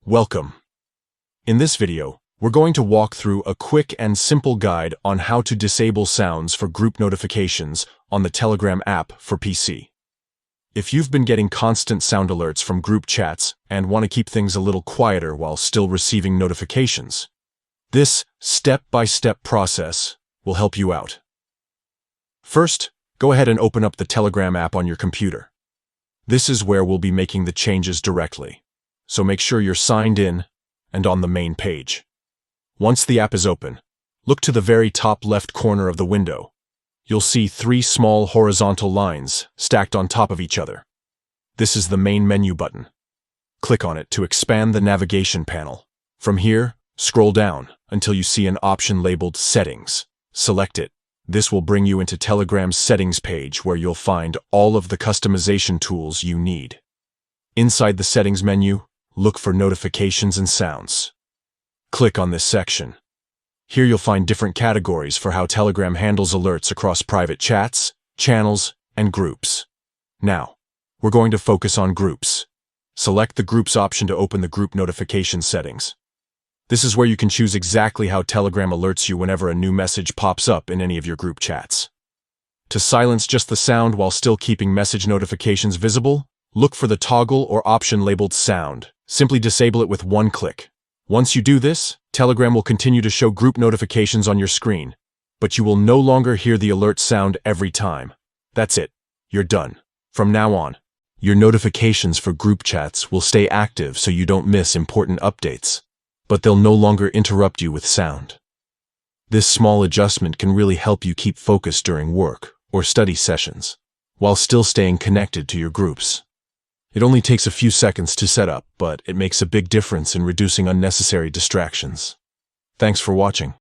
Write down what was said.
Welcome. In this video, we're going to walk through a quick and simple guide on how to disable sounds for group notifications on the Telegram app for PC. If you've been getting constant sound alerts from group chats and want to keep things a little quieter while still receiving notifications, this step-by-step process will help you out. First, go ahead and open up the Telegram app on your computer. This is where we'll be making the changes directly, so make sure you're signed in and on the main page. Once the app is open, look to the very top left corner of the window. You'll see 3 small horizontal lines stacked on top of each other. This is the main menu button. Click on it to expand the navigation panel. From here, scroll down until you see an option labeled Settings. Select it. This will bring you into Telegram's settings page where you'll find all of the customization tools you need. Inside the settings menu, look for notifications and sounds. Click on this section. Here you'll find different categories for how Telegram handles alerts across private chats, channels, and groups. Now, we're going to focus on groups. Select the Groups option to open the group notification settings. This is where you can choose exactly how Telegram alerts you whenever a new message pops up in any of your group chats. To silence just the sound while still keeping message notifications visible, look for the toggle or option labeled Sound. Simply disable it with one click. Once you do this, Telegram will continue to show group notifications on your screen, but you will no longer hear the alert sound every time. That's it. You're done. From now on, your notifications for group chats will stay active so you don't miss important updates, but they'll no longer interrupt you with sound. This small adjustment can really help you keep focused during work or study sessions, while still staying connected to your groups. It only takes a few seconds to set up, but it makes a big difference in reducing unnecessary distractions. Thanks for watching.